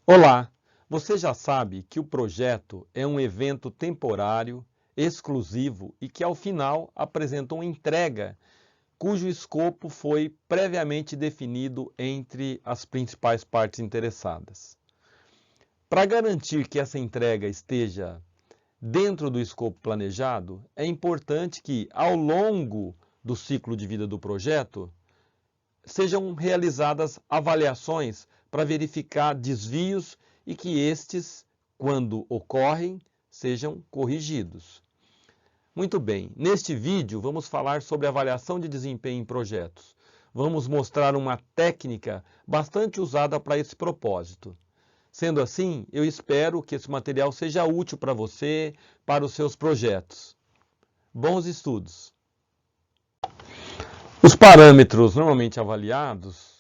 Olá! Você já sabe que o projeto é um evento temporário, exclusivo e que, ao final, apresenta uma entrega cujo escopo foi previamente definido entre as principais partes interessadas. Para garantir que essa entrega esteja dentro do escopo planejado, é importante que, ao longo do ciclo de vida do projeto, sejam realizadas avaliações para verificar desvios e que estes, quando ocorrem, sejam corrigidos. Muito bem, neste vídeo vamos falar sobre avaliação de desempenho em projetos. Vamos mostrar uma técnica bastante usada para esse propósito. Sendo assim, eu espero que esse material seja útil para você, para os seus projetos. Bons estudos! Os parâmetros normalmente avaliados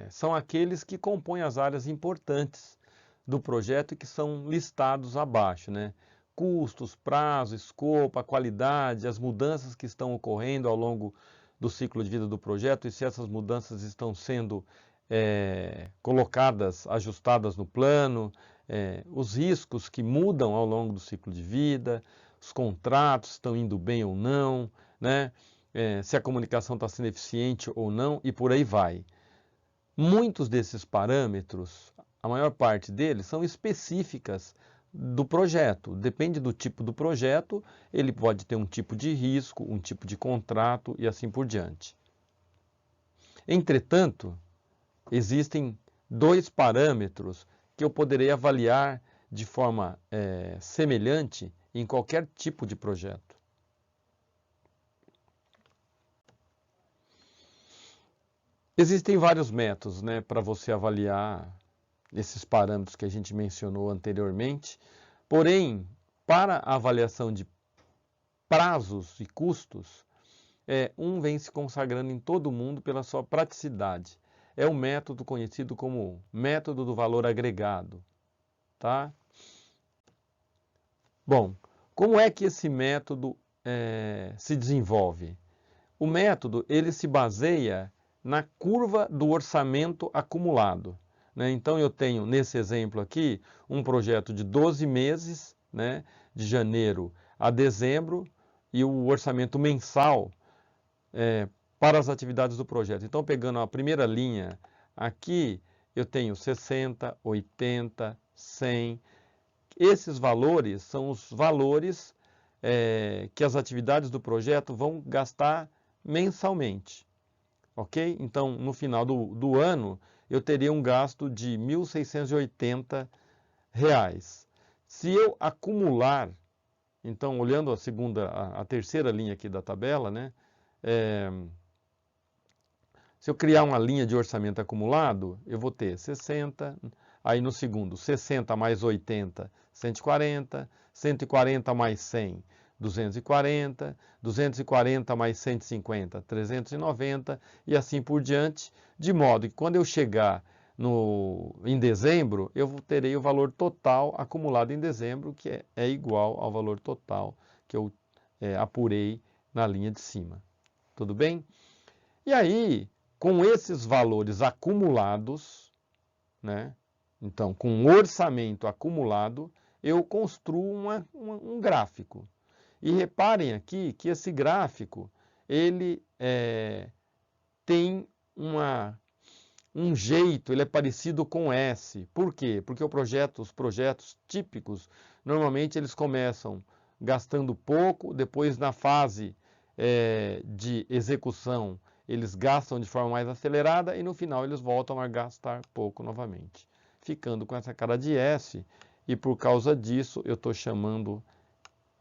são aqueles que compõem as áreas importantes do projeto e que são listados abaixo, né? Custos, prazo, escopo, a qualidade, as mudanças que estão ocorrendo ao longo do ciclo de vida do projeto e se essas mudanças estão sendo colocadas, ajustadas no plano, os riscos que mudam ao longo do ciclo de vida, os contratos estão indo bem ou não, né? Se a comunicação está sendo eficiente ou não, e por aí vai. Muitos desses parâmetros, a maior parte deles, são específicas do projeto. Depende do tipo do projeto, ele pode ter um tipo de risco, um tipo de contrato e assim por diante. Entretanto, existem dois parâmetros que eu poderei avaliar de forma semelhante em qualquer tipo de projeto. Existem vários métodos, né, para você avaliar esses parâmetros que a gente mencionou anteriormente, porém, para a avaliação de prazos e custos, um vem se consagrando em todo o mundo pela sua praticidade. É o método conhecido como método do valor agregado, tá? Bom, como é que esse método se desenvolve? O método ele se baseia na curva do orçamento acumulado, né? Então, eu tenho, nesse exemplo aqui, um projeto de 12 meses, né? De janeiro a dezembro, e o orçamento mensal para as atividades do projeto. Então, pegando a primeira linha aqui, eu tenho 60, 80, 100. Esses valores são os valores que as atividades do projeto vão gastar mensalmente, ok? Então, no final do ano, eu teria um gasto de R$ 1.680. Se eu acumular, então, olhando a terceira linha aqui da tabela, né? Se eu criar uma linha de orçamento acumulado, eu vou ter 60, aí no segundo, 60 mais 80, 140, 140 mais 100, 240, 240 mais 150, 390 e assim por diante, de modo que quando eu chegar em dezembro, eu terei o valor total acumulado em dezembro, que é igual ao valor total que eu apurei na linha de cima. Tudo bem? E aí, com esses valores acumulados, né? Então, com um orçamento acumulado, eu construo um gráfico. E reparem aqui que esse gráfico ele tem um jeito, ele é parecido com S. Por quê? Porque os projetos típicos, normalmente eles começam gastando pouco, depois na fase de execução, eles gastam de forma mais acelerada e no final eles voltam a gastar pouco novamente, ficando com essa cara de S, e por causa disso eu estou chamando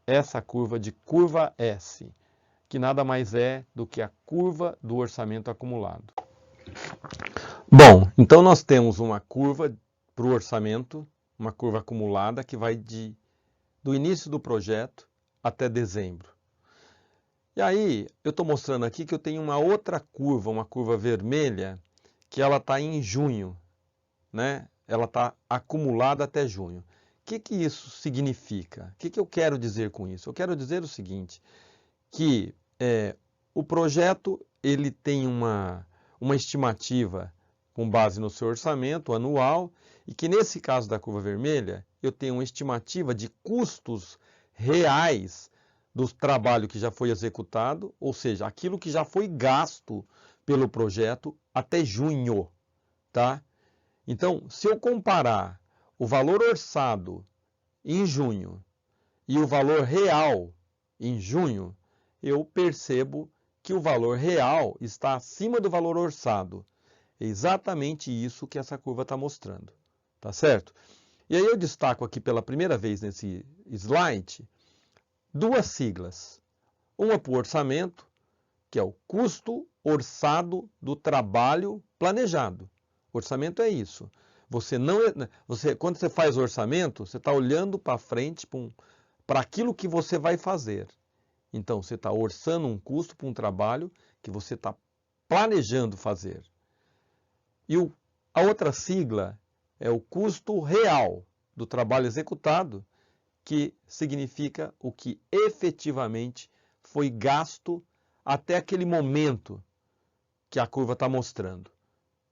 essa curva de curva S, que nada mais é do que a curva do orçamento acumulado. Bom, então nós temos uma curva para o orçamento, uma curva acumulada que vai do início do projeto até dezembro. E aí, eu estou mostrando aqui que eu tenho uma outra curva, uma curva vermelha, que ela está em junho, né? Ela está acumulada até junho. O que isso significa? O que eu quero dizer com isso? Eu quero dizer o seguinte, que o projeto ele tem uma estimativa com base no seu orçamento anual, e que nesse caso da curva vermelha, eu tenho uma estimativa de custos reais do trabalho que já foi executado, ou seja, aquilo que já foi gasto pelo projeto até junho, tá? Então, se eu comparar o valor orçado em junho e o valor real em junho, eu percebo que o valor real está acima do valor orçado. É exatamente isso que essa curva está mostrando, tá certo? E aí eu destaco aqui pela primeira vez nesse slide duas siglas. Uma para o orçamento, que é o custo orçado do trabalho planejado. Orçamento é isso. Quando você faz orçamento, você está olhando para frente para aquilo que você vai fazer. Então, você está orçando um custo para um trabalho que você está planejando fazer. E a outra sigla é o custo real do trabalho executado, que significa o que efetivamente foi gasto até aquele momento que a curva está mostrando,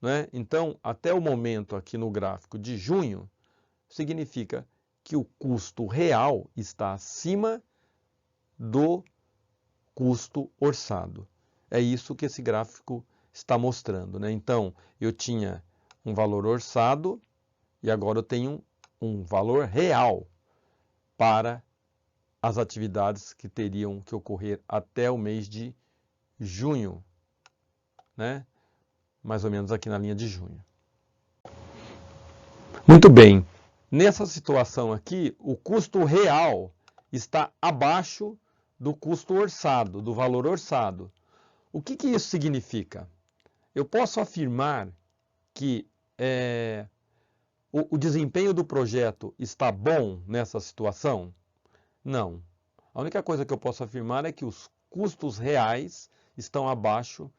né? Então, até o momento aqui no gráfico de junho, significa que o custo real está acima do custo orçado. É isso que esse gráfico está mostrando, né? Então, eu tinha um valor orçado e agora eu tenho um valor real para as atividades que teriam que ocorrer até o mês de junho, né? Mais ou menos aqui na linha de junho. Muito bem. Nessa situação aqui, o custo real está abaixo do custo orçado, do valor orçado. O que isso significa? Eu posso afirmar que o desempenho do projeto está bom nessa situação? Não. A única coisa que eu posso afirmar é que os custos reais estão abaixo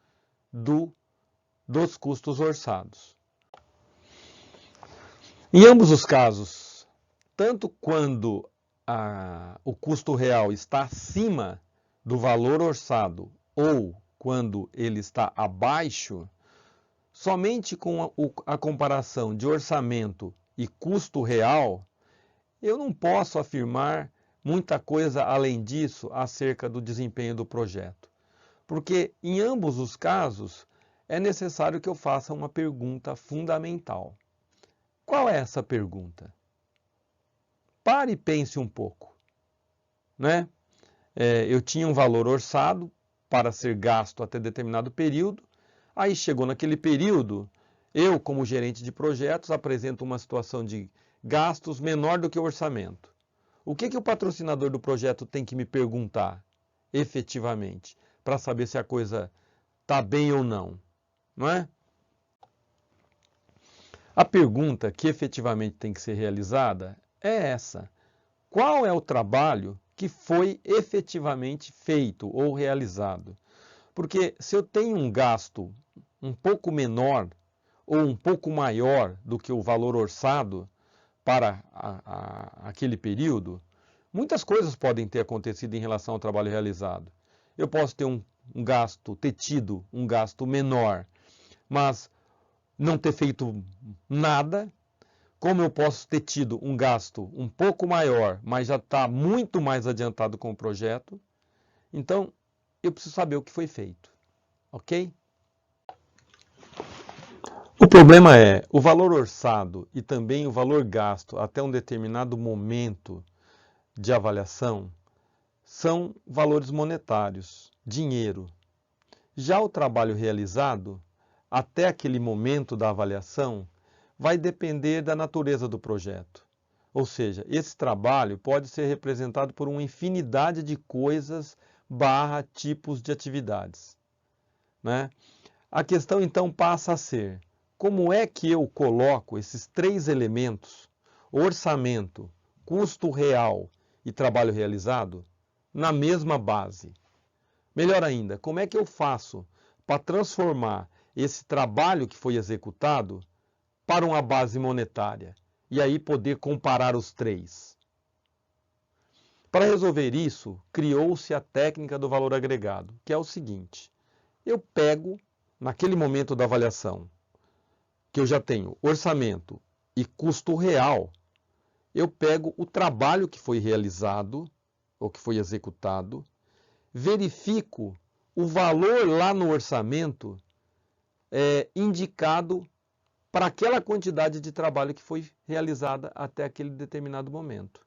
dos custos orçados. Em ambos os casos, tanto quando o custo real está acima do valor orçado ou quando ele está abaixo, somente com a comparação de orçamento e custo real, eu não posso afirmar muita coisa além disso acerca do desempenho do projeto. Porque em ambos os casos é necessário que eu faça uma pergunta fundamental. Qual é essa pergunta? Pare e pense um pouco, né? Eu tinha um valor orçado para ser gasto até determinado período, aí chegou naquele período, eu, como gerente de projetos, apresento uma situação de gastos menor do que o orçamento. O que o patrocinador do projeto tem que me perguntar, efetivamente, para saber se a coisa está bem ou não, não é? A pergunta que efetivamente tem que ser realizada é essa: qual é o trabalho que foi efetivamente feito ou realizado? Porque se eu tenho um gasto um pouco menor ou um pouco maior do que o valor orçado para aquele período, muitas coisas podem ter acontecido em relação ao trabalho realizado. Eu posso ter tido um gasto menor, mas não ter feito nada, como eu posso ter tido um gasto um pouco maior, mas já está muito mais adiantado com o projeto. Então, eu preciso saber o que foi feito, ok? O problema é, o valor orçado e também o valor gasto até um determinado momento de avaliação são valores monetários, dinheiro. Já o trabalho realizado, até aquele momento da avaliação, vai depender da natureza do projeto. Ou seja, esse trabalho pode ser representado por uma infinidade de coisas / tipos de atividades, né? A questão então passa a ser: como é que eu coloco esses três elementos, orçamento, custo real e trabalho realizado, na mesma base? Melhor ainda, como é que eu faço para transformar esse trabalho que foi executado para uma base monetária e aí poder comparar os três? Para resolver isso, criou-se a técnica do valor agregado, que é o seguinte: eu pego, naquele momento da avaliação, que eu já tenho orçamento e custo real, eu pego o trabalho que foi realizado ou que foi executado, verifico o valor lá no orçamento indicado para aquela quantidade de trabalho que foi realizada até aquele determinado momento.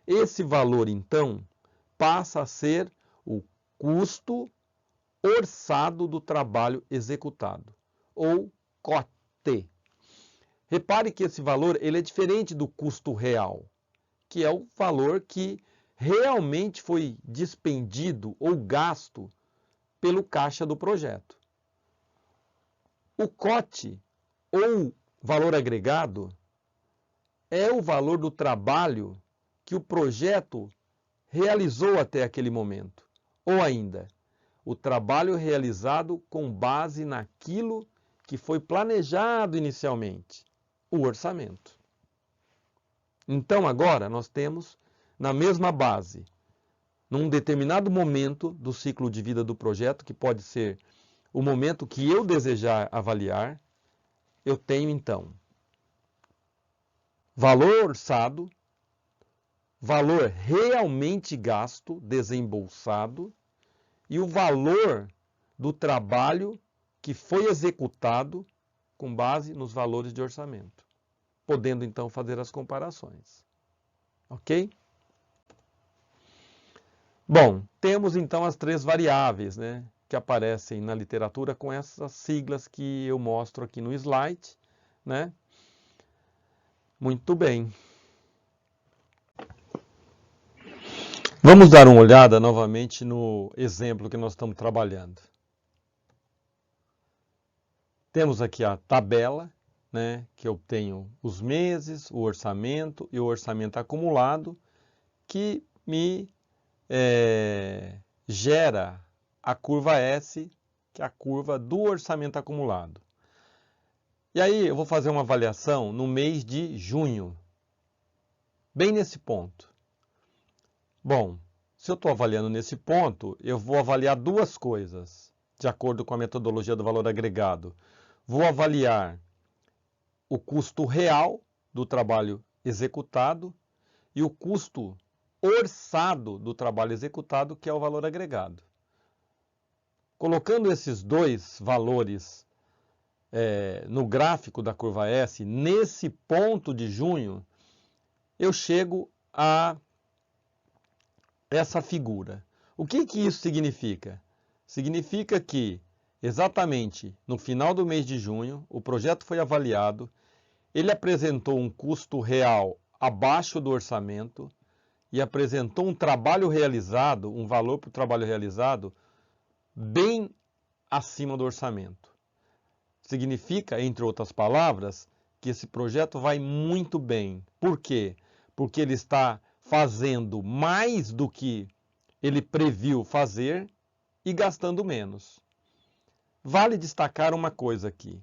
Esse valor, então, passa a ser o custo orçado do trabalho executado, ou COT. Repare que esse valor ele é diferente do custo real, que é o valor que realmente foi despendido ou gasto pelo caixa do projeto. O COT, ou valor agregado, é o valor do trabalho que o projeto realizou até aquele momento. Ou ainda, o trabalho realizado com base naquilo que foi planejado inicialmente, o orçamento. Então agora nós temos na mesma base, num determinado momento do ciclo de vida do projeto, que pode ser o momento que eu desejar avaliar, eu tenho então valor orçado, valor realmente gasto, desembolsado, e o valor do trabalho que foi executado com base nos valores de orçamento, podendo então fazer as comparações. Ok? Bom, temos então as três variáveis, né, que aparecem na literatura com essas siglas que eu mostro aqui no slide, né? Muito bem. Vamos dar uma olhada novamente no exemplo que nós estamos trabalhando. Temos aqui a tabela, né, que eu tenho os meses, o orçamento e o orçamento acumulado, que me gera a curva S, que é a curva do orçamento acumulado. E aí eu vou fazer uma avaliação no mês de junho, bem nesse ponto. Bom, se eu estou avaliando nesse ponto, eu vou avaliar duas coisas, de acordo com a metodologia do valor agregado. Vou avaliar o custo real do trabalho executado e o custo orçado do trabalho executado, que é o valor agregado. Colocando esses dois valores no gráfico da curva S, nesse ponto de junho, eu chego a essa figura. O que isso significa? Significa que, exatamente no final do mês de junho, o projeto foi avaliado, ele apresentou um custo real abaixo do orçamento e apresentou um trabalho realizado, um valor para o trabalho realizado, bem acima do orçamento. Significa, entre outras palavras, que esse projeto vai muito bem. Por quê? Porque ele está fazendo mais do que ele previu fazer e gastando menos. Vale destacar uma coisa aqui,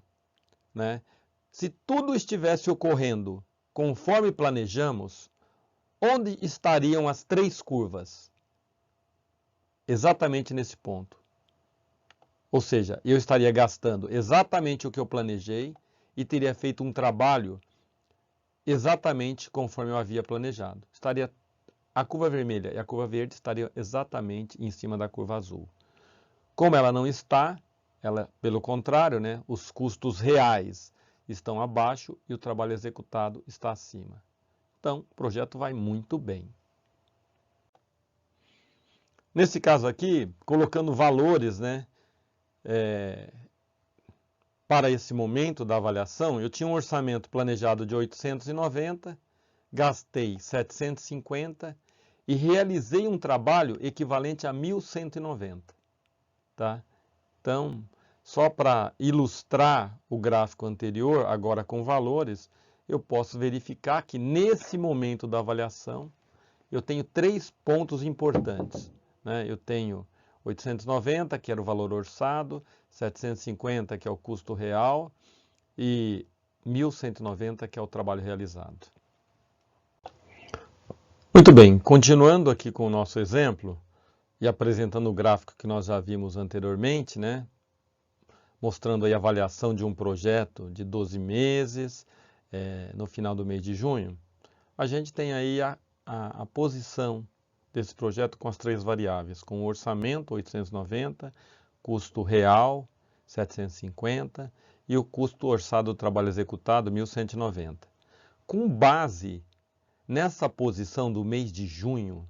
né? Se tudo estivesse ocorrendo conforme planejamos, onde estariam as três curvas? Exatamente nesse ponto. Ou seja, eu estaria gastando exatamente o que eu planejei e teria feito um trabalho exatamente conforme eu havia planejado. A curva vermelha e a curva verde estariam exatamente em cima da curva azul. Como ela não está, pelo contrário, né, os custos reais estão abaixo e o trabalho executado está acima. Então, o projeto vai muito bem. Nesse caso aqui, colocando valores, né, para esse momento da avaliação, eu tinha um orçamento planejado de 890, gastei 750 e realizei um trabalho equivalente a 1.190. Tá? Então, só para ilustrar o gráfico anterior, agora com valores, eu posso verificar que nesse momento da avaliação, eu tenho três pontos importantes, né? Eu tenho 890, que era o valor orçado, 750, que é o custo real, e 1.190, que é o trabalho realizado. Muito bem, continuando aqui com o nosso exemplo, e apresentando o gráfico que nós já vimos anteriormente, né? mostrando aí a avaliação de um projeto de 12 meses, no final do mês de junho, a gente tem aí a posição desse projeto com as três variáveis, com o orçamento 890, custo real 750 e o custo orçado do trabalho executado 1.190. Com base nessa posição do mês de junho,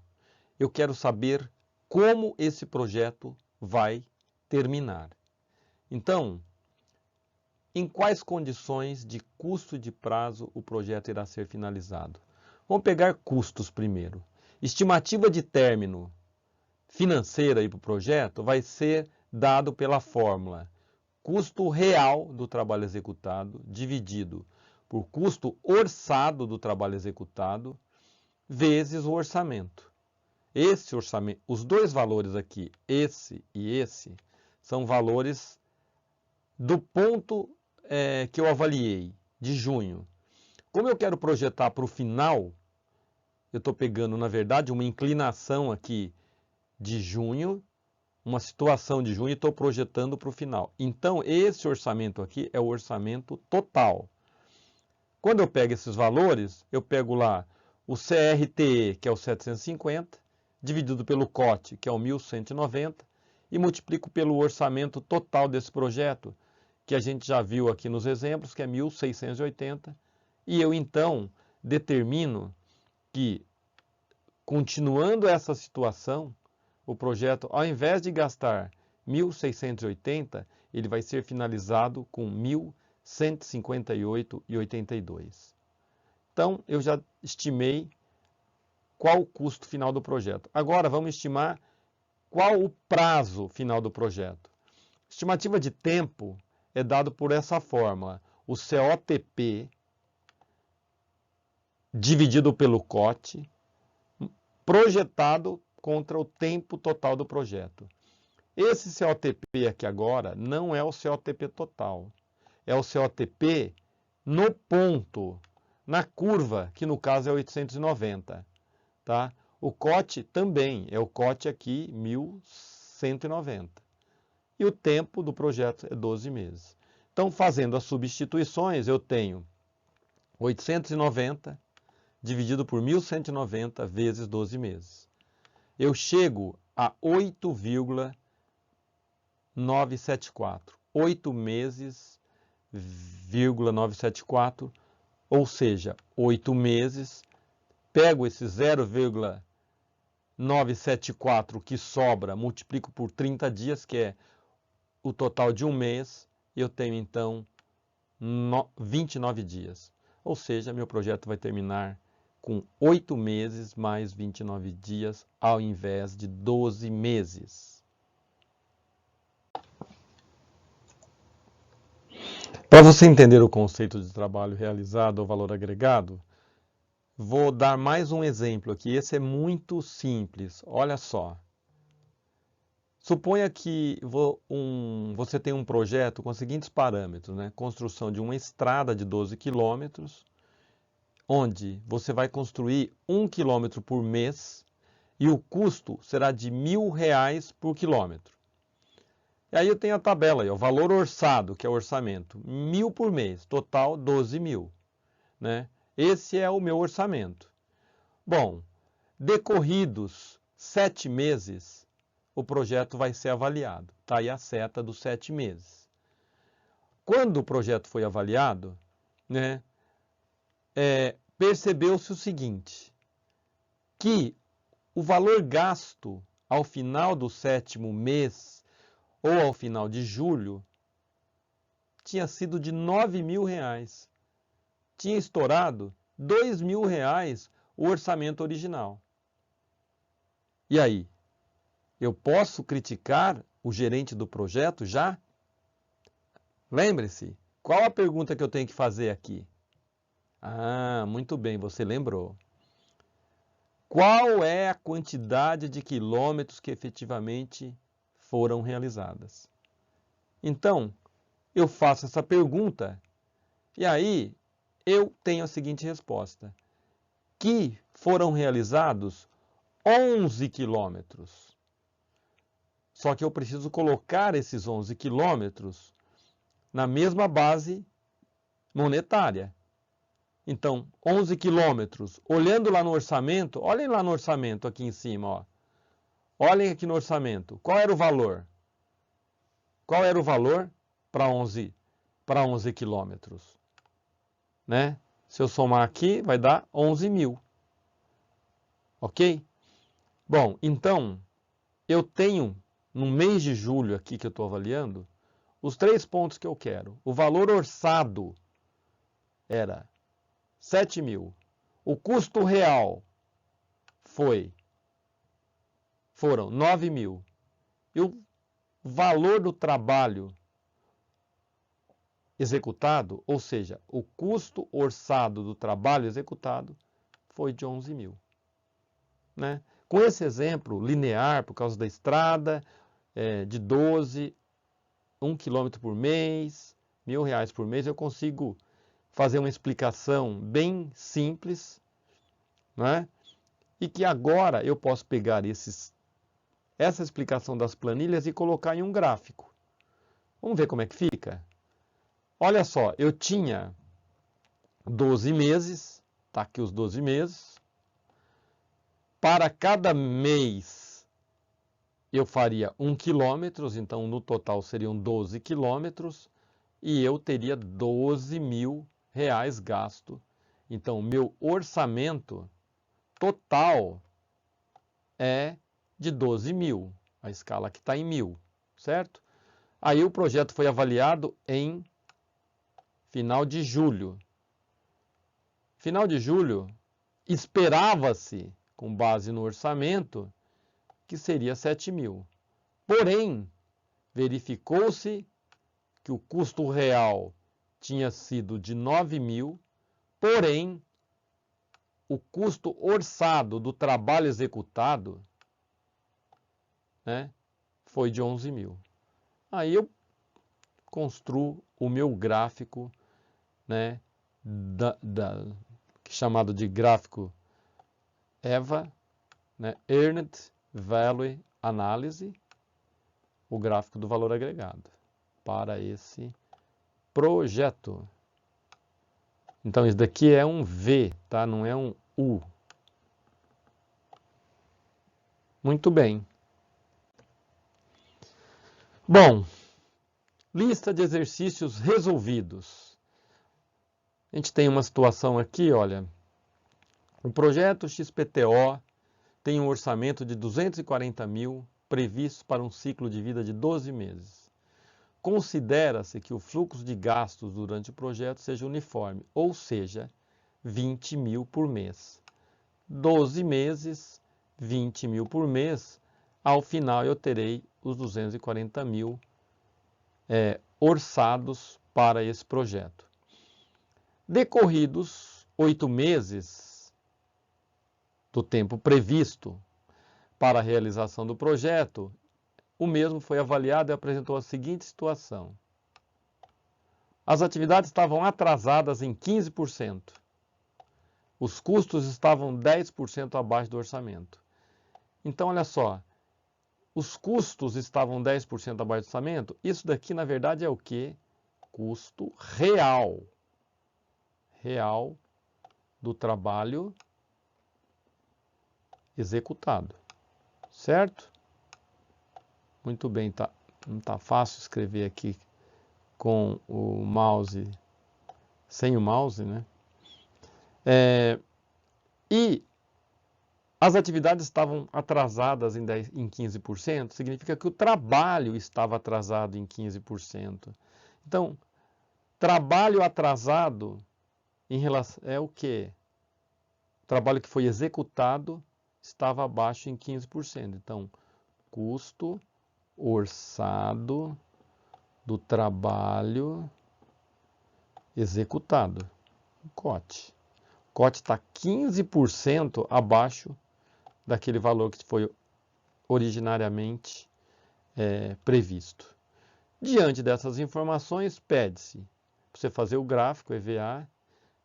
eu quero saber como esse projeto vai terminar. Então, em quais condições de custo e de prazo o projeto irá ser finalizado? Vamos pegar custos primeiro. Estimativa de término financeira para o projeto vai ser dado pela fórmula custo real do trabalho executado dividido por custo orçado do trabalho executado vezes o orçamento. Esse orçamento, os dois valores aqui, esse e esse, são valores do ponto que eu avaliei, de junho. Como eu quero projetar para o final, eu estou pegando, na verdade, uma inclinação aqui de junho, uma situação de junho e estou projetando para o final. Então, esse orçamento aqui é o orçamento total. Quando eu pego esses valores, eu pego lá o CRTE, que é o 750, dividido pelo COT, que é o 1.190, e multiplico pelo orçamento total desse projeto, que a gente já viu aqui nos exemplos, que é 1.680, e eu então determino que, continuando essa situação, o projeto, ao invés de gastar 1.680, ele vai ser finalizado com 1.158,82. Então, eu já estimei qual o custo final do projeto. Agora, vamos estimar qual o prazo final do projeto. Estimativa de tempo é dado por essa fórmula, o COTP dividido pelo COT, projetado contra o tempo total do projeto. Esse COTP aqui agora não é o COTP total, é o COTP no ponto, na curva, que no caso é 890. Tá? O COT também, é o COT aqui 1.190. E o tempo do projeto é 12 meses. Então, fazendo as substituições, eu tenho 890 dividido por 1.190 vezes 12 meses. Eu chego a 8,974. 8 meses, 974, ou seja, 8 meses. Pego esse 0,974 que sobra, multiplico por 30 dias, que é o total de um mês, e eu tenho então 29 dias. Ou seja, meu projeto vai terminar com 8 meses mais 29 dias, ao invés de 12 meses. Para você entender o conceito de trabalho realizado ou valor agregado, vou dar mais um exemplo aqui. Esse é muito simples. Olha só. Suponha que você tem um projeto com os seguintes parâmetros, né? Construção de uma estrada de 12 quilômetros, onde você vai construir 1 quilômetro por mês e o custo será de R$1.000 por quilômetro. E aí eu tenho a tabela aí, o valor orçado, que é o orçamento, 1.000 por mês, total 12.000, né? Esse é o meu orçamento. Bom, decorridos 7 meses, o projeto vai ser avaliado. Está aí a seta dos 7 meses. Quando o projeto foi avaliado, né, percebeu-se o seguinte, que o valor gasto ao final do 7º mês ou ao final de julho tinha sido de R$9.000. Tinha estourado R$2.000 o orçamento original. E aí? Eu posso criticar o gerente do projeto já? Lembre-se, qual a pergunta que eu tenho que fazer aqui? Ah, muito bem, você lembrou. Qual é a quantidade de quilômetros que efetivamente foram realizadas? Então, eu faço essa pergunta e aí eu tenho a seguinte resposta, que foram realizados 11 quilômetros. Só que eu preciso colocar esses 11 quilômetros na mesma base monetária. Então, 11 quilômetros. Olhando lá no orçamento, olhem lá no orçamento aqui em cima, ó. Olhem aqui no orçamento. Qual era o valor? Qual era o valor para 11 quilômetros? Né? Se eu somar aqui, vai dar 11 mil. Ok? Bom, então, eu tenho, no mês de julho aqui que eu estou avaliando, os 3 pontos que eu quero. O valor orçado era 7 mil. O custo real foram 9 mil. E o valor do trabalho executado, ou seja, o custo orçado do trabalho executado, foi de 11 mil. Né? Com esse exemplo linear, por causa da estrada, de 12, 1 quilômetro por mês, R$1.000 por mês, eu consigo fazer uma explicação bem simples, né? E que agora eu posso pegar essa explicação das planilhas e colocar em um gráfico. Vamos ver como é que fica? Olha só, eu tinha 12 meses, está aqui os 12 meses. Para cada mês eu faria 1 quilômetro, então no total seriam 12 quilômetros e eu teria 12 mil reais gasto. Então, meu orçamento total é de 12 mil. A escala aqui está em 1.000, certo? Aí o projeto foi avaliado em final de julho. Final de julho, esperava-se, com base no orçamento, que seria 7 mil. Porém, verificou-se que o custo real tinha sido de 9 mil, porém, o custo orçado do trabalho executado, né, foi de 11 mil. Aí eu construo o meu gráfico, né, chamado de gráfico EVA, né, Earned Value Analysis, o gráfico do valor agregado, para esse projeto. Então, isso daqui é um V, tá? Não é um U. Muito bem. Bom, lista de exercícios resolvidos. A gente tem uma situação aqui, olha. O projeto XPTO tem um orçamento de 240 mil previsto para um ciclo de vida de 12 meses. Considera-se que o fluxo de gastos durante o projeto seja uniforme, ou seja, 20 mil por mês. 12 meses, 20 mil por mês, ao final eu terei os 240 mil orçados para esse projeto. Decorridos 8 meses do tempo previsto para a realização do projeto, o mesmo foi avaliado e apresentou a seguinte situação. As atividades estavam atrasadas em 15%. Os custos estavam 10% abaixo do orçamento. Então, olha só. Os custos estavam 10% abaixo do orçamento. Isso daqui, na verdade, é o quê? Custo real. Real do trabalho executado. Certo? Muito bem, tá, não está fácil escrever aqui com o mouse, sem o mouse, né? E as atividades estavam atrasadas em 15%, significa que o trabalho estava atrasado em 15%. Então, trabalho atrasado em relação é o quê? O trabalho que foi executado estava abaixo em 15%. Então, custo orçado do trabalho executado. COT. COT está 15% abaixo daquele valor que foi originariamente previsto. Diante dessas informações, pede-se para você fazer o gráfico EVA,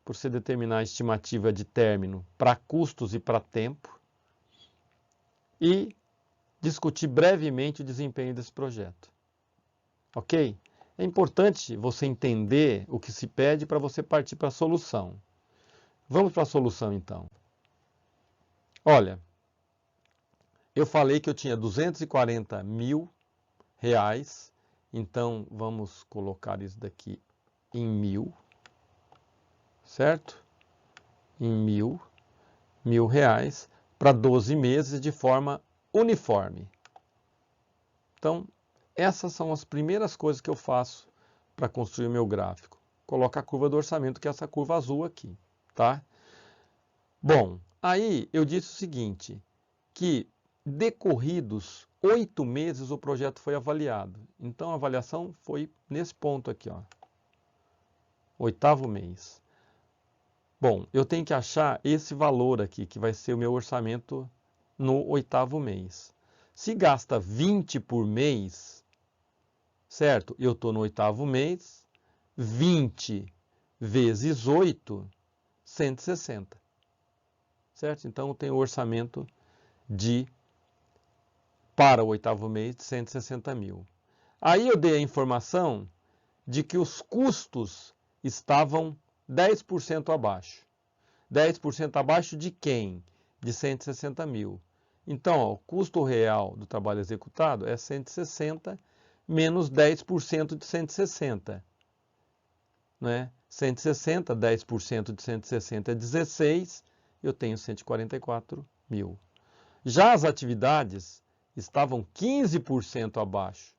para você determinar a estimativa de término para custos e para tempo e discutir brevemente o desempenho desse projeto. Ok? É importante você entender o que se pede para você partir para a solução. Vamos para a solução, então. Olha, eu falei que eu tinha 240 mil reais, então vamos colocar isso daqui em mil, certo? Em mil reais, para 12 meses de forma uniforme. Então, essas são as primeiras coisas que eu faço para construir o meu gráfico. Coloco a curva do orçamento, que é essa curva azul aqui, tá? Bom, aí eu disse o seguinte, que decorridos 8 meses o projeto foi avaliado. Então, a avaliação foi nesse ponto aqui, ó, 8º mês. Bom, eu tenho que achar esse valor aqui, que vai ser o meu orçamento no 8º mês. Se gasta 20 por mês, certo? Eu estou no 8º mês, 20 vezes 8, 160. Certo? Então, eu tenho o orçamento para o 8º mês de 160 mil. Aí eu dei a informação de que os custos estavam 10% abaixo. 10% abaixo de quem? De 160 mil. Então, ó, o custo real do trabalho executado é 160 menos 10% de 160. Né? 160, 10% de 160 é 16, eu tenho 144 mil. Já as atividades estavam 15% abaixo.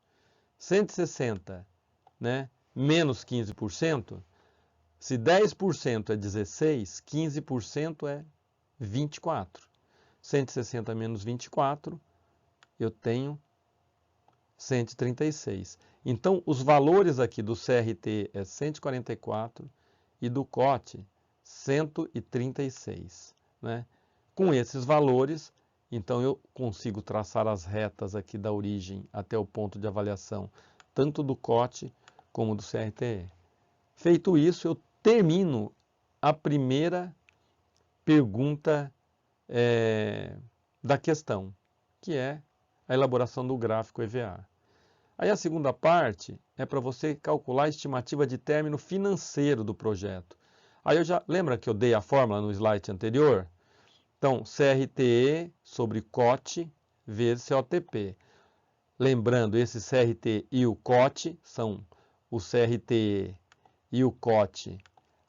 160, né? Menos 15%, se 10% é 16, 15% é 24. 160 menos 24, eu tenho 136. Então, os valores aqui do CRT é 144 e do COT 136. Né? Com esses valores, então eu consigo traçar as retas aqui da origem até o ponto de avaliação, tanto do COT como do CRTE. Feito isso, eu termino a primeira pergunta da questão, que é a elaboração do gráfico EVA. Aí a segunda parte é para você calcular a estimativa de término financeiro do projeto. Aí lembra que eu dei a fórmula no slide anterior? Então, CRTE sobre COT vezes COTP. Lembrando, esse CRT e o COT são o CRTE e o COT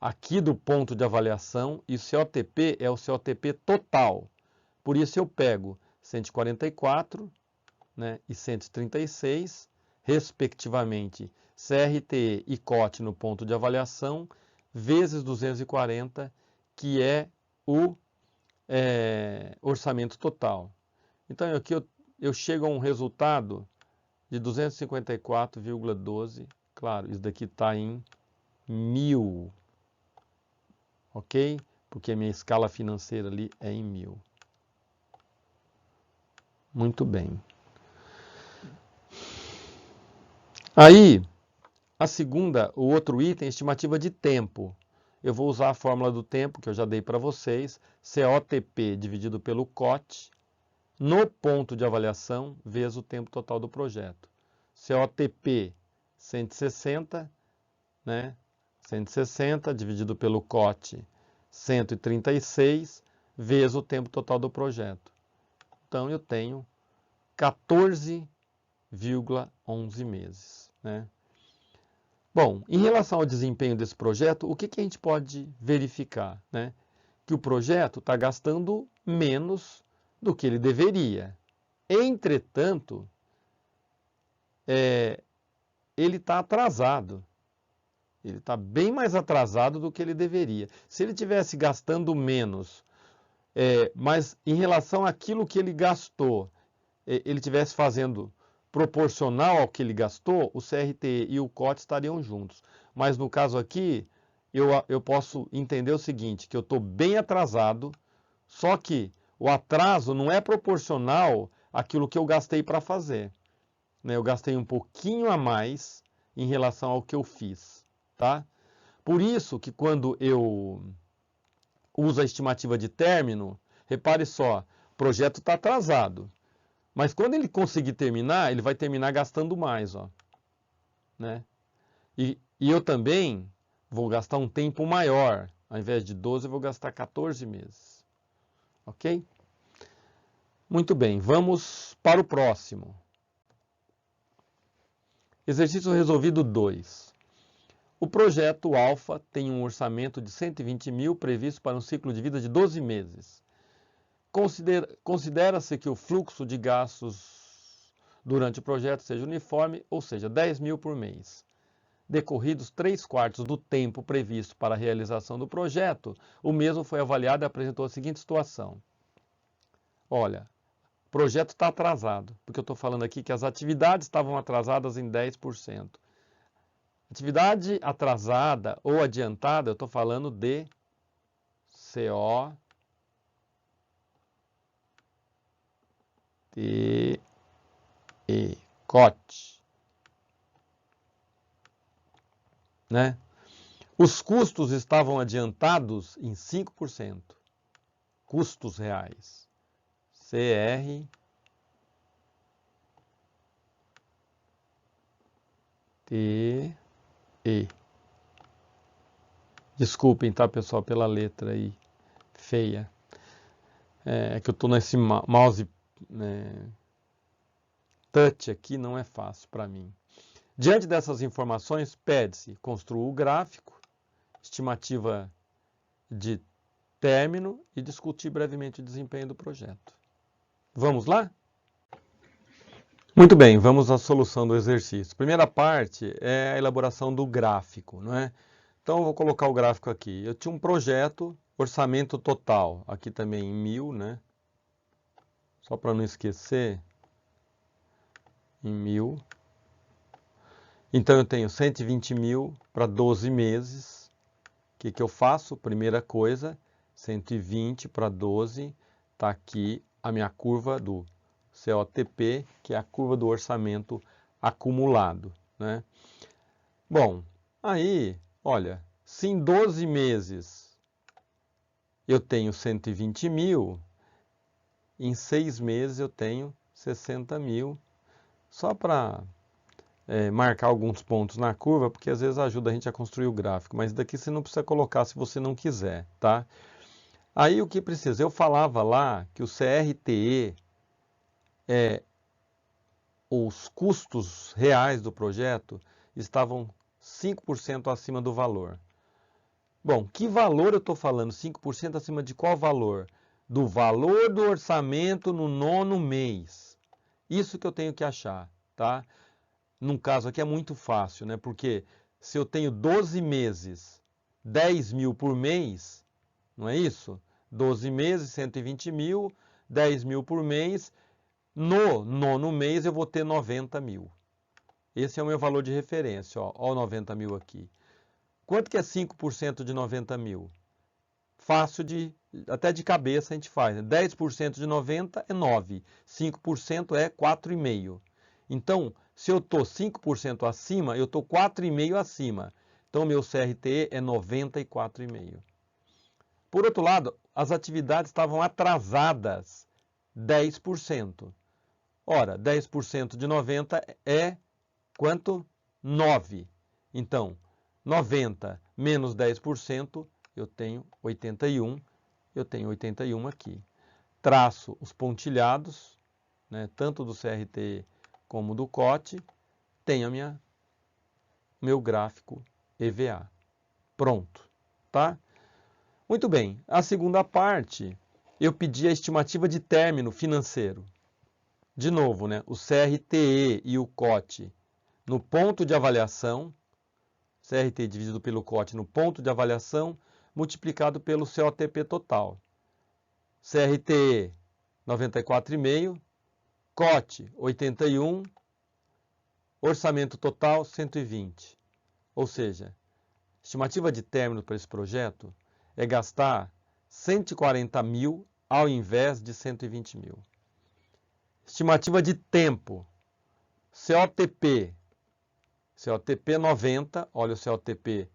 aqui do ponto de avaliação, e o COTP é o COTP total. Por isso eu pego 144, né, e 136, respectivamente, CRTE e COT no ponto de avaliação, vezes 240, que é o orçamento total. Então aqui eu chego a um resultado de 254,12. Claro, isso daqui está em 1000. Ok? Porque minha escala financeira ali é em 1000. Muito bem. Aí, o outro item, estimativa de tempo. Eu vou usar a fórmula do tempo que eu já dei para vocês, COTP dividido pelo COT, no ponto de avaliação, vezes o tempo total do projeto. COTP, 160, né? 160 dividido pelo COT, 136, vezes o tempo total do projeto. Então, eu tenho 14,11 meses. Né? Bom, em relação ao desempenho desse projeto, o que a gente pode verificar? Né? Que o projeto está gastando menos do que ele deveria. Entretanto, ele está atrasado. Ele está bem mais atrasado do que ele deveria. Se ele tivesse gastando menos, mas em relação àquilo que ele gastou, ele tivesse fazendo proporcional ao que ele gastou, o CRT e o COT estariam juntos. Mas no caso aqui, eu posso entender o seguinte, que eu estou bem atrasado, só que o atraso não é proporcional àquilo que eu gastei para fazer. Né? Eu gastei um pouquinho a mais em relação ao que eu fiz. Tá? Por isso que quando eu uso a estimativa de término, repare só, o projeto está atrasado. Mas quando ele conseguir terminar, ele vai terminar gastando mais. Ó, né? E eu também vou gastar um tempo maior. Ao invés de 12, eu vou gastar 14 meses. Ok? Muito bem, vamos para o próximo. Exercício resolvido 2. O projeto Alfa tem um orçamento de 120 mil previsto para um ciclo de vida de 12 meses. Considera-se que o fluxo de gastos durante o projeto seja uniforme, ou seja, 10 mil por mês. Decorridos 3/4 do tempo previsto para a realização do projeto, o mesmo foi avaliado e apresentou a seguinte situação. Olha, o projeto está atrasado, porque eu estou falando aqui que as atividades estavam atrasadas em 10%. Atividade atrasada ou adiantada, eu estou falando de COT, né? Os custos estavam adiantados em 5%. Custos reais. CRTE. Desculpem, tá, pessoal, pela letra aí feia. É que eu estou nesse mouse touch aqui, não é fácil para mim. Diante dessas informações, pede-se construir o gráfico, estimativa de término e discutir brevemente o desempenho do projeto. Vamos lá? Muito bem, vamos à solução do exercício. Primeira parte é a elaboração do gráfico, não é? Então, eu vou colocar o gráfico aqui. Eu tinha um projeto, orçamento total, aqui também em 1000, né? Só para não esquecer, em 1000. Então, eu tenho 120 mil para 12 meses. O que eu faço? Primeira coisa, 120 para 12, está aqui a minha curva do COTP, que é a curva do orçamento acumulado, né? Bom, aí, olha, se em 12 meses eu tenho 120 mil, em 6 meses eu tenho 60 mil, só para marcar alguns pontos na curva, porque às vezes ajuda a gente a construir o gráfico, mas daqui você não precisa colocar se você não quiser, tá? Aí o que precisa? Eu falava lá que o CRTE os custos reais do projeto estavam 5% acima do valor. Bom, que valor eu estou falando? 5% acima de qual valor? Do valor do orçamento no 9º mês. Isso que eu tenho que achar, tá? Num caso aqui é muito fácil, né? Porque se eu tenho 12 meses, 10 mil por mês, não é isso? 12 meses, 120 mil, 10 mil por mês. No 9º mês eu vou ter 90 mil. Esse é o meu valor de referência, ó, ó 90 mil aqui. Quanto que é 5% de 90 mil? Fácil até de cabeça a gente faz, né? 10% de 90 é 9, 5% é 4,5. Então, se eu estou 5% acima, eu estou 4,5 acima. Então, o meu CRTE é 94,5. Por outro lado, as atividades estavam atrasadas 10%. Ora, 10% de 90 é quanto? 9. Então, 90 menos 10%, eu tenho 81. Eu tenho 81 aqui. Traço os pontilhados, né, tanto do CRT como do COT. Tenho meu gráfico EVA. Pronto, tá? Muito bem. A segunda parte, eu pedi a estimativa de término financeiro. De novo, né, o CRTE e o COT no ponto de avaliação, CRT dividido pelo COT no ponto de avaliação, multiplicado pelo COTP total. CRTE 94,5, COT 81, orçamento total 120. Ou seja, estimativa de término para esse projeto é gastar 140 mil ao invés de 120 mil. Estimativa de tempo, COTP 90, olha o COTP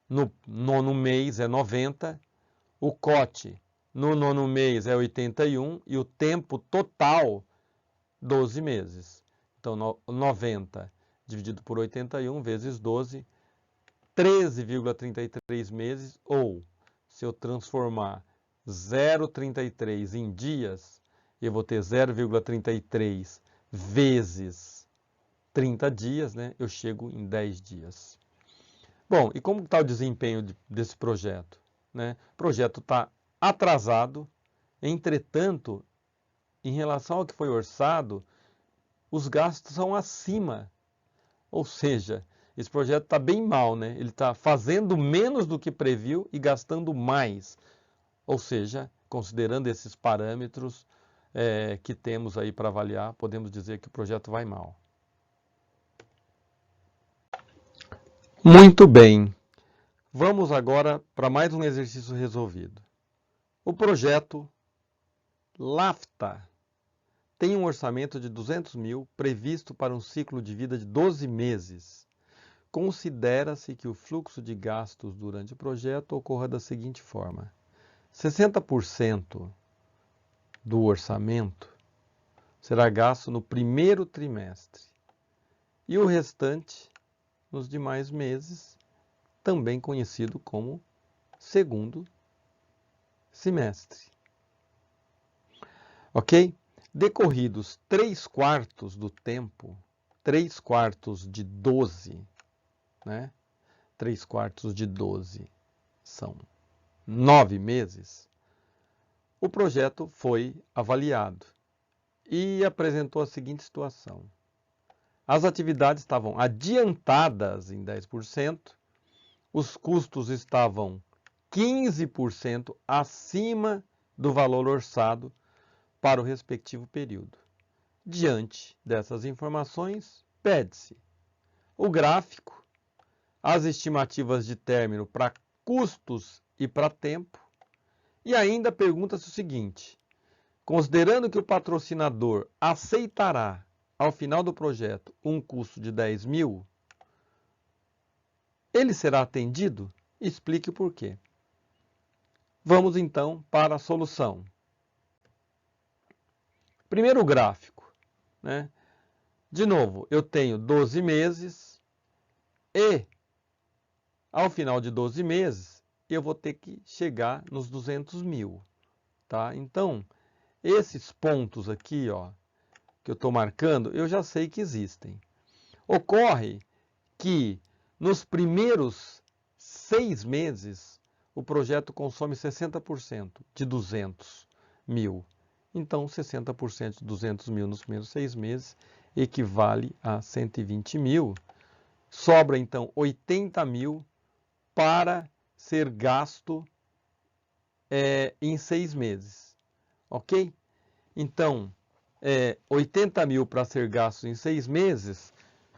no 9º mês é 90, o COT no 9º mês é 81 e o tempo total 12 meses. Então 90 dividido por 81 vezes 12 13,33 meses, ou se eu transformar 0,33 em dias, eu vou ter 0,33 vezes 30 dias, né? Eu chego em 10 dias. Bom, e como está o desempenho desse projeto? Né? O projeto está atrasado, entretanto, em relação ao que foi orçado, os gastos são acima. Ou seja, esse projeto está bem mal, né? Ele está fazendo menos do que previu e gastando mais. Ou seja, considerando esses parâmetros que temos aí para avaliar, podemos dizer que o projeto vai mal. Muito bem. Vamos agora para mais um exercício resolvido. O projeto LAFTA tem um orçamento de 200 mil previsto para um ciclo de vida de 12 meses. Considera-se que o fluxo de gastos durante o projeto ocorra da seguinte forma: 60% do orçamento será gasto no primeiro trimestre e o restante nos demais meses, também conhecido como segundo semestre. Ok? Decorridos 3/4 do tempo, 3/4 de 12, né? 3/4 de 12 são 9 meses. O projeto foi avaliado e apresentou a seguinte situação: as atividades estavam adiantadas em 10%, os custos estavam 15% acima do valor orçado para o respectivo período. Diante dessas informações, pede-se o gráfico, as estimativas de término para custos e para tempo, e ainda pergunta-se o seguinte: considerando que o patrocinador aceitará, ao final do projeto, um custo de 10 mil, ele será atendido? Explique o porquê. Vamos então para a solução. Primeiro o gráfico, né? De novo, eu tenho 12 meses e, ao final de 12 meses, eu vou ter que chegar nos 200 mil. Tá? Então, esses pontos aqui, ó, que eu estou marcando, eu já sei que existem. Ocorre que nos primeiros 6 meses, o projeto consome 60% de 200 mil. Então, 60% de 200 mil nos primeiros 6 meses equivale a 120 mil. Sobra, então, 80 mil para ser gasto em 6 meses. Ok? Então, 80 mil para ser gasto em 6 meses,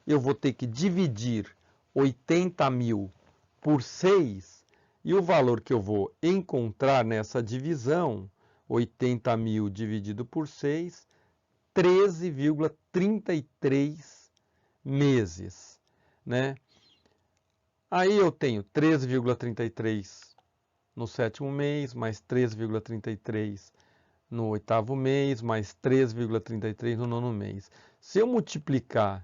eu vou ter que dividir 80 mil por 6, e o valor que eu vou encontrar nessa divisão, 80 mil dividido por 6, 13,33 meses, né? Aí eu tenho 13,33 no 7º mês, mais 13,33 no 8º mês, mais 13,33 no 9º mês. Se eu multiplicar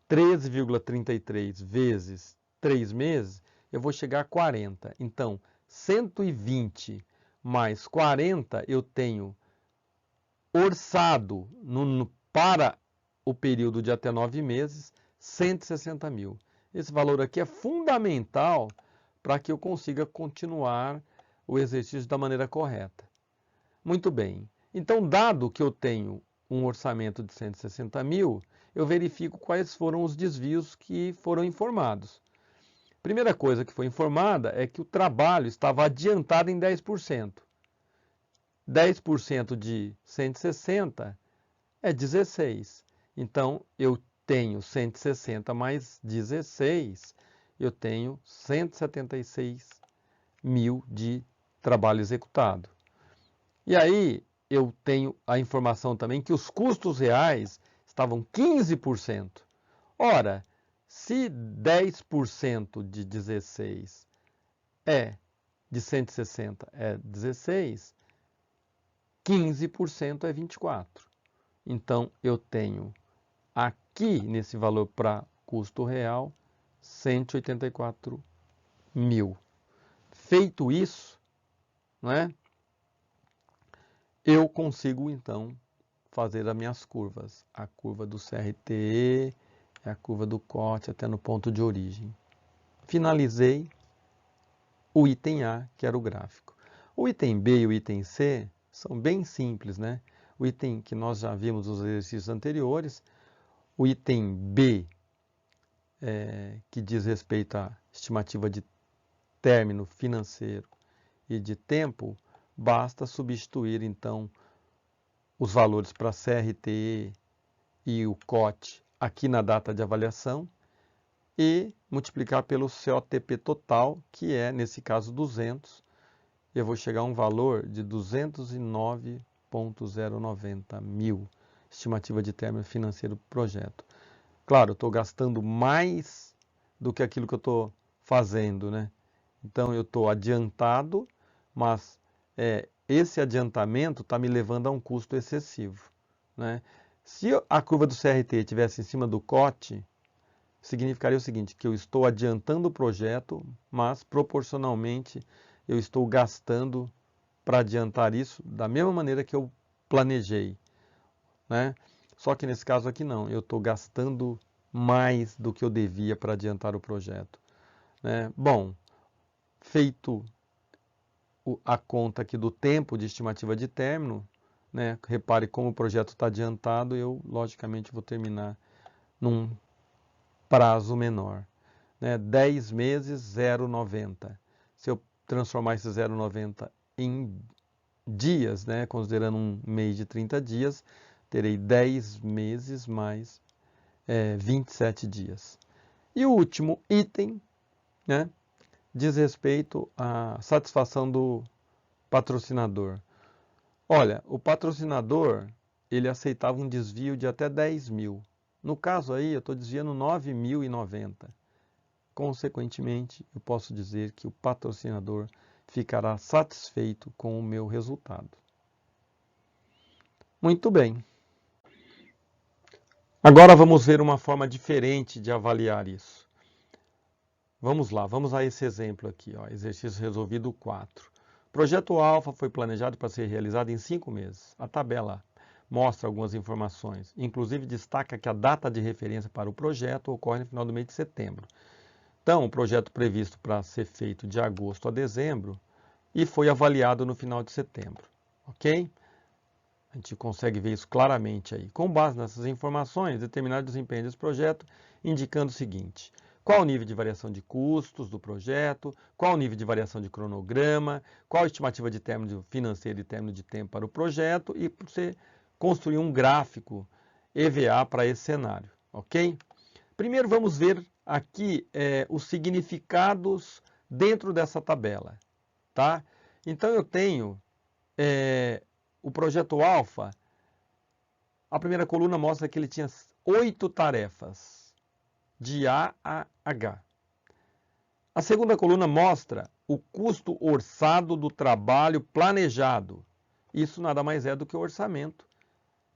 13,33 vezes 3 meses, eu vou chegar a 40. Então, 120 mais 40 eu tenho orçado para o período de até 9 meses, 160 mil. Esse valor aqui é fundamental para que eu consiga continuar o exercício da maneira correta. Muito bem. Então, dado que eu tenho um orçamento de 160 mil, eu verifico quais foram os desvios que foram informados. Primeira coisa que foi informada é que o trabalho estava adiantado em 10%. 10% de 160 é 16. Então, eu tenho 160 mais 16, eu tenho 176 mil de trabalho executado. E aí, eu tenho a informação também que os custos reais estavam 15%. Ora, se 10% de 16 de 160 é 16, 15% é 24. Então, eu tenho aqui, nesse valor para custo real, 184 mil. Feito isso, não é? Eu consigo, então, fazer as minhas curvas. A curva do CRTE, a curva do COT, até no ponto de origem. Finalizei o item A, que era o gráfico. O item B e o item C são bem simples, né? O item que nós já vimos nos exercícios anteriores, o item B, que diz respeito à estimativa de término financeiro e de tempo, basta substituir, então, os valores para CRTE e o COT aqui na data de avaliação e multiplicar pelo COTP total, que é, nesse caso, 200. Eu vou chegar a um valor de 209.090 mil, estimativa de término financeiro do projeto. Claro, eu estou gastando mais do que aquilo que eu estou fazendo, né? Então, eu estou adiantado, mas esse adiantamento está me levando a um custo excessivo, né? Se a curva do CRT estivesse em cima do COT, significaria o seguinte, que eu estou adiantando o projeto, mas proporcionalmente eu estou gastando para adiantar isso da mesma maneira que eu planejei, né? Só que nesse caso aqui não, eu estou gastando mais do que eu devia para adiantar o projeto, né? Bom, feito a conta aqui do tempo de estimativa de término, né? Repare como o projeto está adiantado, eu logicamente vou terminar num prazo menor, né? 10 meses, 0,90. Se eu transformar esse 0,90 em dias, né? Considerando um mês de 30 dias, terei 10 meses mais 27 dias. E o último item, né? Diz respeito à satisfação do patrocinador. Olha, o patrocinador, ele aceitava um desvio de até 10 mil. No caso aí, eu estou desviando 9.090. Consequentemente, eu posso dizer que o patrocinador ficará satisfeito com o meu resultado. Muito bem. Agora vamos ver uma forma diferente de avaliar isso. Vamos lá, vamos a esse exemplo aqui, ó, exercício resolvido 4. Projeto Alfa foi planejado para ser realizado em 5 meses. A tabela mostra algumas informações, inclusive destaca que a data de referência para o projeto ocorre no final do mês de setembro. Então, o projeto previsto para ser feito de agosto a dezembro e foi avaliado no final de setembro, ok? A gente consegue ver isso claramente aí. Com base nessas informações, determinar o desempenho desse projeto, indicando o seguinte: qual o nível de variação de custos do projeto, qual o nível de variação de cronograma, qual a estimativa de término financeiro e término de tempo para o projeto e você construir um gráfico EVA para esse cenário, ok? Primeiro vamos ver aqui os significados dentro dessa tabela, tá? Então eu tenho o projeto Alfa, a primeira coluna mostra que ele tinha 8 tarefas, de A a H. A segunda coluna mostra o custo orçado do trabalho planejado. Isso nada mais é do que o orçamento.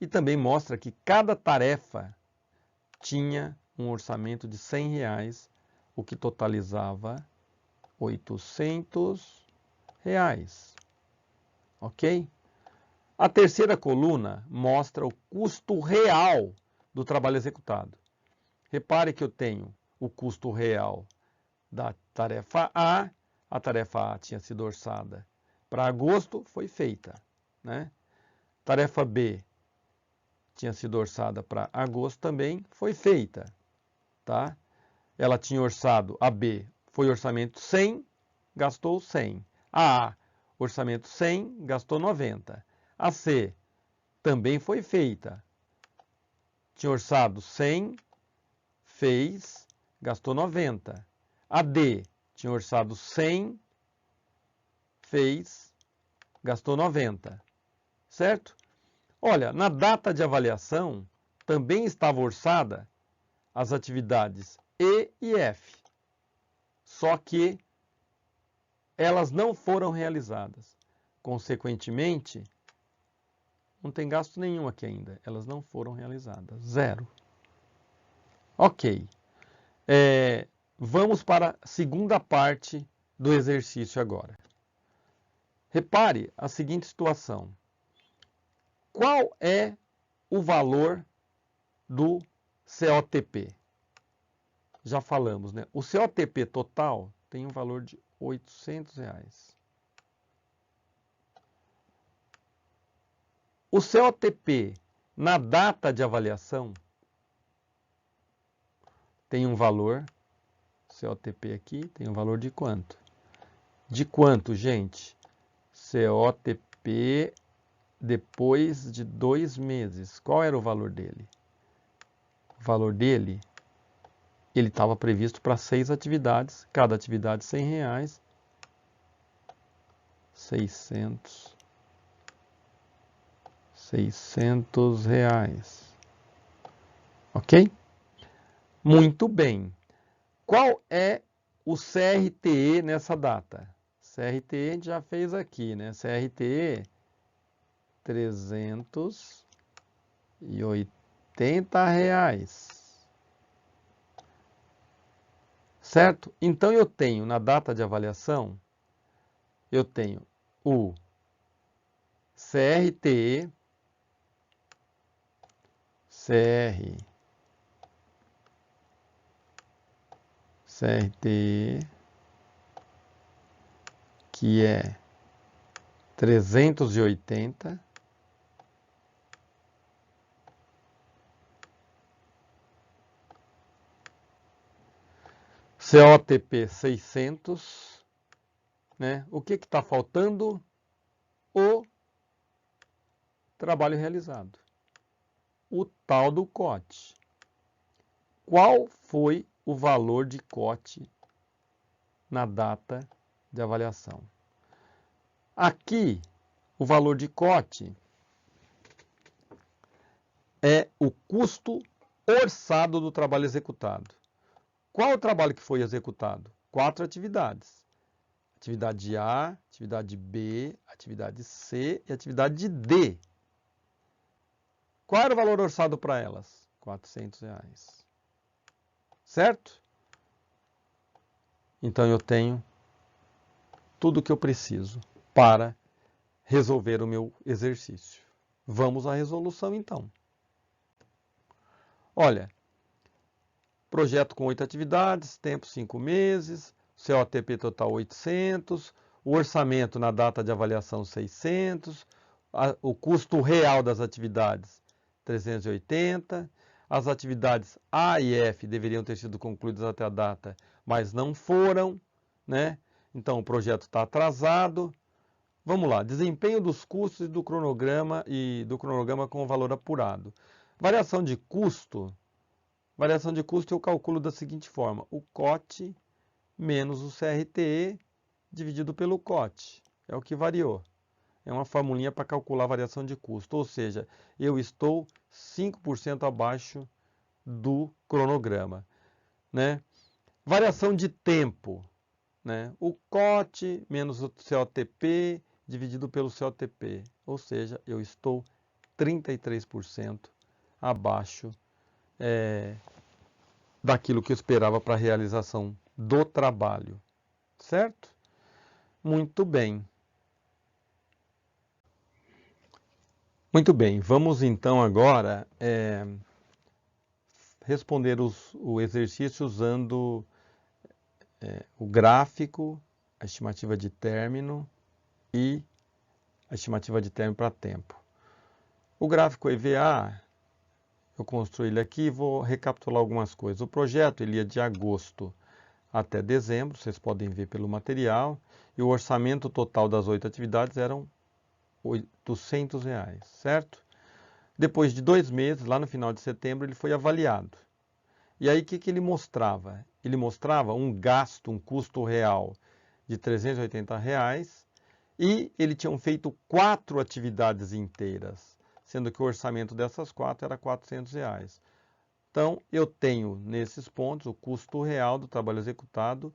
E também mostra que cada tarefa tinha um orçamento de R$100, o que totalizava R$800. Ok? A terceira coluna mostra o custo real do trabalho executado. Repare que eu tenho o custo real da tarefa A tinha sido orçada para agosto, foi feita, né? Tarefa B tinha sido orçada para agosto também, foi feita, tá? Ela tinha orçado, a B foi orçamento 100, gastou 100. A orçamento 100, gastou 90. A C também foi feita. Tinha orçado 100, fez, gastou 90. A D tinha orçado 100, fez, gastou 90. Certo? Olha, na data de avaliação também estava orçada as atividades E e F. Só que elas não foram realizadas. Consequentemente, não tem gasto nenhum aqui ainda. Elas não foram realizadas. 0. Ok. Vamos para a segunda parte do exercício agora. Repare a seguinte situação. Qual é o valor do COTP? Já falamos, né? O COTP total tem um valor de R$800. O COTP na data de avaliação tem um valor, COTP aqui tem um valor de quanto? De quanto, gente? COTP depois de 2 meses. Qual era o valor dele? O valor dele, ele estava previsto para 6 atividades, cada atividade R$100, 600 reais. Ok? Muito bem. Qual é o CRTE nessa data? CRTE a gente já fez aqui, né? CRTE R$380. Certo? Então eu tenho na data de avaliação, eu tenho o CRTE, que é 380, COTP 600, né? O que está faltando? O trabalho realizado. O tal do COT. Qual foi o valor de COT na data de avaliação? Aqui, o valor de COT é o custo orçado do trabalho executado. Qual o trabalho que foi executado? 4 atividades. Atividade A, atividade B, atividade C e atividade D. Qual era o valor orçado para elas? R$400. Certo? Então eu tenho tudo o que eu preciso para resolver o meu exercício. Vamos à resolução então. Olha, projeto com 8 atividades, tempo 5 meses, COTP total 800, o orçamento na data de avaliação 600, o custo real das atividades 380, as atividades A e F deveriam ter sido concluídas até a data, mas não foram, né? Então o projeto está atrasado. Vamos lá, desempenho dos custos do cronograma com o valor apurado. Variação de custo eu calculo da seguinte forma: o COT menos o CRTE dividido pelo COT. É o que variou. É uma formulinha para calcular a variação de custo, ou seja, eu estou 5% abaixo do cronograma, né? Variação de tempo, né? O COT menos o COTP dividido pelo COTP, ou seja, eu estou 33% abaixo daquilo que eu esperava para a realização do trabalho, certo? Muito bem. Muito bem, vamos então agora responder o exercício usando o gráfico, a estimativa de término e a estimativa de término para tempo. O gráfico EVA, eu construí ele aqui e vou recapitular algumas coisas. O projeto ele ia de agosto até dezembro, vocês podem ver pelo material, e o orçamento total das 8 atividades eram R$800, certo? Depois de 2 meses, lá no final de setembro, ele foi avaliado. E aí, o que ele mostrava? Ele mostrava um gasto, um custo real de R$380 e ele tinha feito 4 atividades inteiras, sendo que o orçamento dessas 4 era R$400. Então, eu tenho nesses pontos o custo real do trabalho executado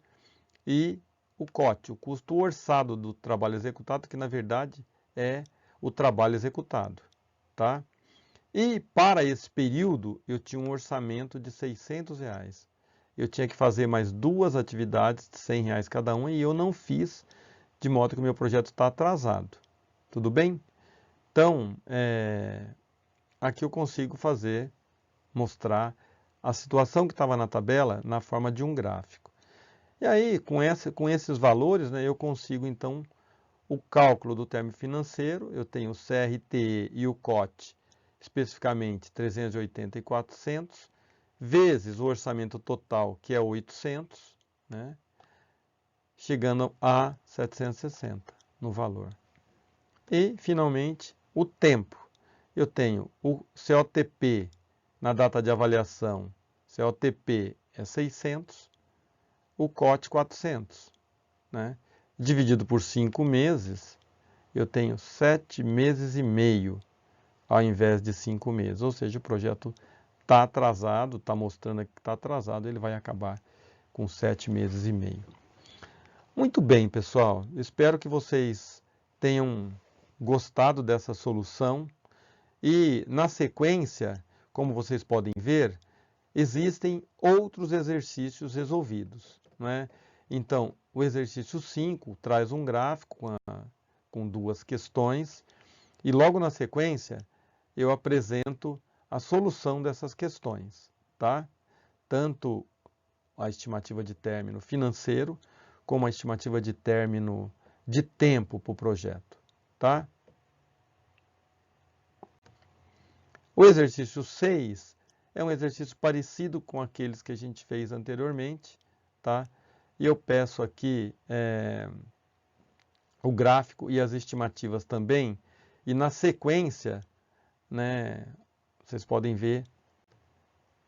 e o COT, o custo orçado do trabalho executado, que na verdade é o trabalho executado, tá? E para esse período eu tinha um orçamento de R$600. eu tinha que fazer mais 2 atividades de R$ 100 cada uma e eu não fiz, de modo que o meu projeto está atrasado. Tudo bem? Então, aqui eu consigo mostrar a situação que estava na tabela na forma de um gráfico. E aí, com esses valores, né, eu consigo, então, o cálculo do termo financeiro. Eu tenho o CRTE e o COT, especificamente 380 e 400, vezes o orçamento total, que é 800, né, chegando a 760 no valor. E, finalmente, o tempo. Eu tenho o COTP na data de avaliação, COTP é 600, o COT 400, né? Dividido por 5 meses, eu tenho 7 meses e meio, ao invés de 5 meses. Ou seja, o projeto está atrasado, está mostrando que está atrasado, ele vai acabar com 7 meses e meio. Muito bem, pessoal. Espero que vocês tenham gostado dessa solução. E, na sequência, como vocês podem ver, existem outros exercícios resolvidos, né? Então, o exercício 5 traz um gráfico com 2 questões e logo na sequência eu apresento a solução dessas questões, tá? Tanto a estimativa de término financeiro como a estimativa de término de tempo para o projeto, tá? O exercício 6 é um exercício parecido com aqueles que a gente fez anteriormente, tá? E eu peço aqui o gráfico e as estimativas também. E na sequência, né, vocês podem ver,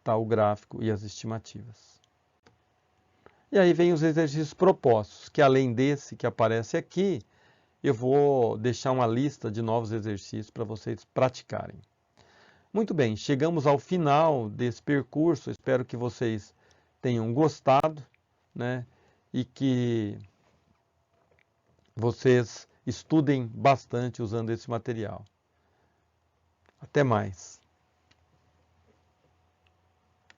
tá o gráfico e as estimativas. E aí vem os exercícios propostos, que além desse que aparece aqui, eu vou deixar uma lista de novos exercícios para vocês praticarem. Muito bem, chegamos ao final desse percurso. Espero que vocês tenham gostado, né? E que vocês estudem bastante usando esse material. Até mais!